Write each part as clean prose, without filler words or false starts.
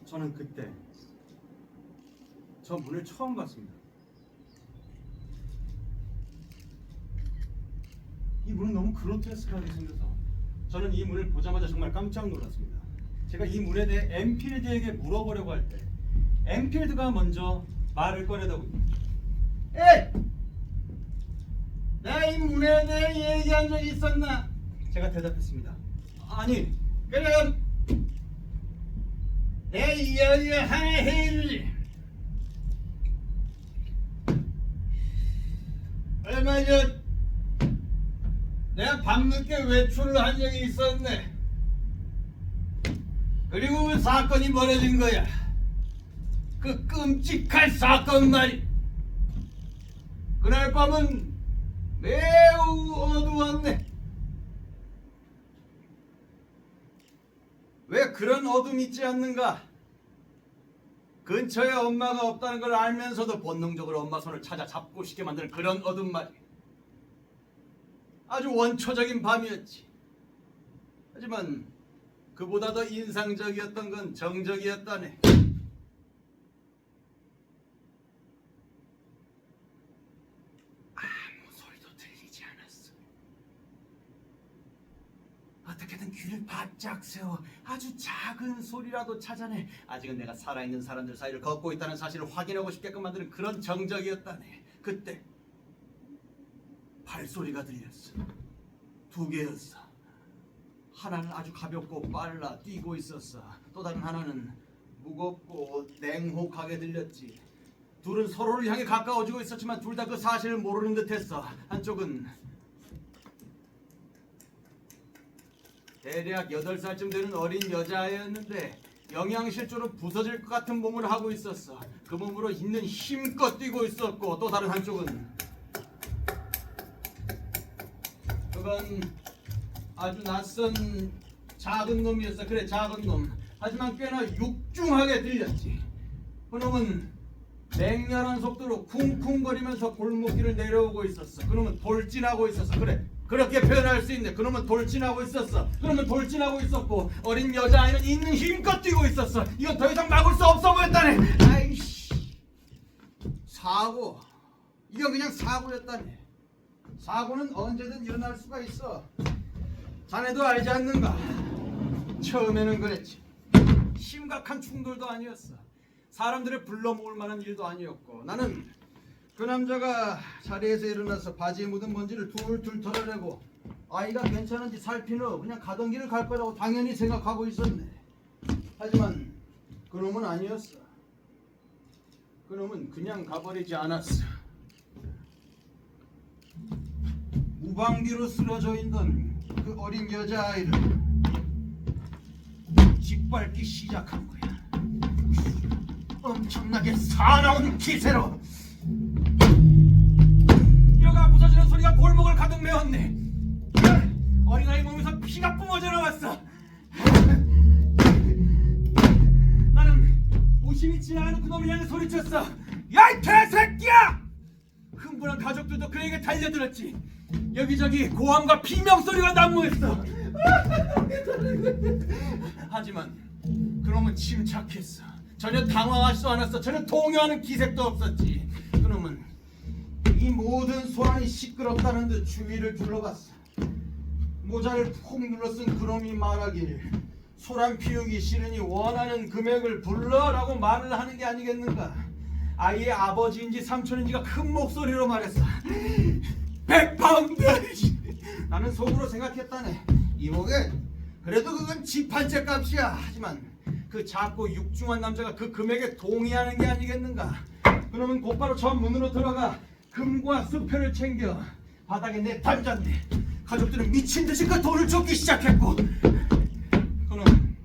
저는 그때 저 문을 처음 봤습니다. 이 문은 너무 그로테스크하게 생겨서 저는 이 문을 보자마자 정말 깜짝 놀랐습니다. 제가 이 문에 대해 엔필드에게 물어보려고 할 때 엔필드가 먼저 말을 꺼내더군요. 에이! 내가 이 문에 대해 얘기한 적이 있었나? 제가 대답했습니다. 아니, 그럼 내 이야기 하나 해주지. 얼마 전 내가 밤늦게 외출을 한 적이 있었네. 그리고 그 사건이 벌어진 거야. 그 끔찍한 사건 말이. 그날 밤은 매우 어두웠네. 왜 그런 어둠이 있지 않는가? 근처에 엄마가 없다는 걸 알면서도 본능적으로 엄마 손을 찾아 잡고 싶게 만드는 그런 어둠 말이. 아주 원초적인 밤이었지. 하지만 그보다 더 인상적이었던 건 정적이었다네. 아무 소리도 들리지 않았어. 어떻게든 귀를 바짝 세워 아주 작은 소리라도 찾아내 아직은 내가 살아있는 사람들 사이를 걷고 있다는 사실을 확인하고 싶게끔 만드는 그런 정적이었다네. 그때 발소리가 들렸어. 두 개였어. 하나는 아주 가볍고 빨라 뛰고 있었어. 또 다른 하나는 무겁고 냉혹하게 들렸지. 둘은 서로를 향해 가까워지고 있었지만 둘 다 그 사실을 모르는 듯했어. 한쪽은 대략 8살쯤 되는 어린 여자아이였는데 영양실조로 부서질 것 같은 몸을 하고 있었어. 그 몸으로 있는 힘껏 뛰고 있었고, 또 다른 한쪽은 그건 아주 낯선 작은 놈이었어. 그래, 작은 놈. 하지만 꽤나 육중하게 들렸지. 그 놈은 맹렬한 속도로 쿵쿵거리면서 골목길을 내려오고 있었어. 그 놈은 돌진하고 있었어. 그래, 그렇게 표현할 수 있네. 그 놈은 돌진하고 있었어. 그 놈은 돌진하고 있었고, 어린 여자아이는 있는 힘껏 뛰고 있었어. 이건 더 이상 막을 수 없어 보였다네. 아이씨, 사고. 이건 그냥 사고였다네. 사고는 언제든 일어날 수가 있어. 자네도 알지 않는가? 처음에는 그랬지. 심각한 충돌도 아니었어. 사람들을 불러 모을 만한 일도 아니었고, 나는 그 남자가 자리에서 일어나서 바지에 묻은 먼지를 툴툴 털어내고 아이가 괜찮은지 살피는 그냥 가던 길을 갈 거라고 당연히 생각하고 있었네. 하지만 그놈은 아니었어. 그놈은 그냥 가버리지 않았어. 무방비로 쓰러져 있던 그 어린 여자아이를 짓밟기 시작한 거야. 엄청나게 사나운 기세로. 뼈가 부서지는 소리가 골목을 가득 메웠네. 어린아이 몸에서 피가 뿜어져 나왔어. 나는 무심히 지나가는 그놈을 향해 소리쳤어. 야, 이 개새끼야! 흥분한 가족들도 그에게 달려들었지. 여기저기 고함과 비명소리가 난무했어. 하지만 그놈은 침착했어. 전혀 당황하지도 않았어. 전혀 동요하는 기색도 없었지. 그놈은 이 모든 소란이 시끄럽다는 듯 주위를 둘러봤어. 모자를 푹 눌러쓴 그놈이 말하길, 소란 피우기 싫으니 원하는 금액을 불러라고 말을 하는 게 아니겠는가. 아이의 아버지인지 삼촌인지가 큰 목소리로 말했어. 100파운드! 나는 속으로 생각했다네. 이보게, 그래도 그건 집 한 채 값이야. 하지만 그 작고 육중한 남자가 그 금액에 동의하는 게 아니겠는가. 그놈은 곧바로 저 문으로 들어가 금과 수표를 챙겨 바닥에 내던졌네. 가족들은 미친 듯이 그 돈을 쫓기 시작했고, 그놈은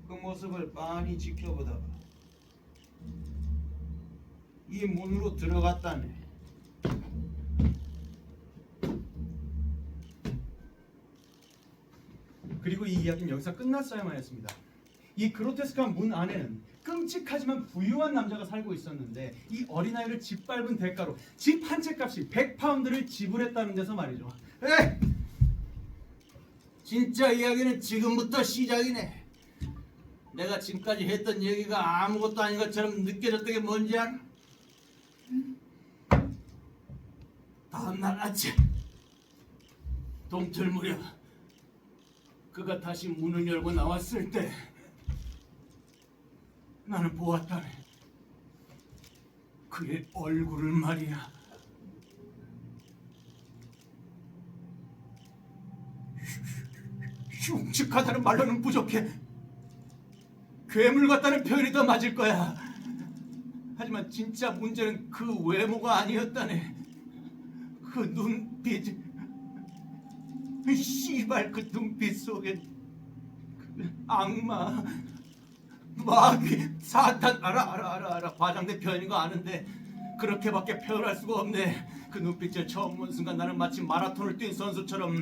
그 모습을 빤히 지켜보다가 이 문으로 들어갔다네. 그리고 이 이야기는 여기서 끝났어야만 했습니다. 이 그로테스크한 문 안에는 끔찍하지만 부유한 남자가 살고 있었는데, 이 어린아이를 짓밟은 대가로 집 한 채 값이 100파운드를 지불했다는 데서 말이죠. 진짜 이야기는 지금부터 시작이네. 내가 지금까지 했던 얘기가 아무것도 아닌 것처럼 느껴졌던 게 뭔지 알아? 다음날 아침 동틀 무렵 그가 다시 문을 열고 나왔을 때 나는 보았다네. 그의 얼굴을 말이야. 흉측하다는 말로는 부족해. 괴물 같다는 표현이 더 맞을 거야. 하지만 진짜 문제는 그 외모가 아니었다네. 그 눈빛, 씨발 그 눈빛 속에 그 악마, 마귀, 사탄, 알아. 과장된 표현인 거 아는데 그렇게밖에 표현할 수가 없네. 그 눈빛을 처음 본 순간 나는 마치 마라톤을 뛴 선수처럼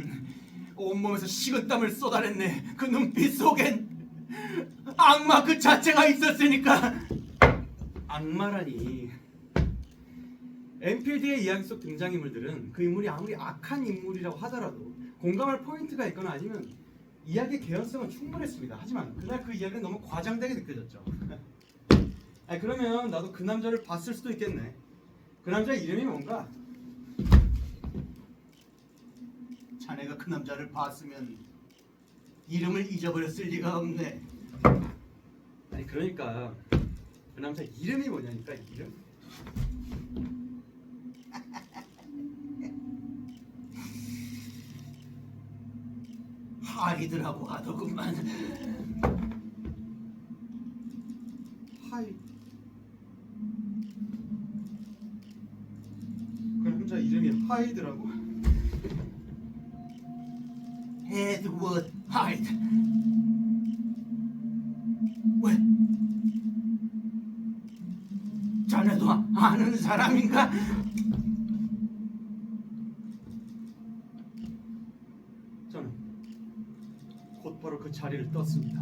온몸에서 식은땀을 쏟아냈네. 그 눈빛 속엔 악마 그 자체가 있었으니까. 악마라니. 엔필드의 이야기 속 등장인물들은 그 인물이 아무리 악한 인물이라고 하더라도 공감할 포인트가 있거나 아니면 이야기의 개연성은 충분했습니다. 하지만 그날 그 이야기는 너무 과장되게 느껴졌죠. 아니, 그러면 나도 그 남자를 봤을 수도 있겠네. 그 남자의 이름이 뭔가? 자네가 그 남자를 봤으면 이름을 잊어버렸을 리가 없네. 아니, 그러니까 그 남자 이름이 뭐냐니까. 이름? 하이드라고 하더구만. 하이. 그 남자 이름이 하이드라고? 에드워드 하이드. 왜? 자네도 아는 사람인가? 저는 곧바로 그 자리를 떴습니다.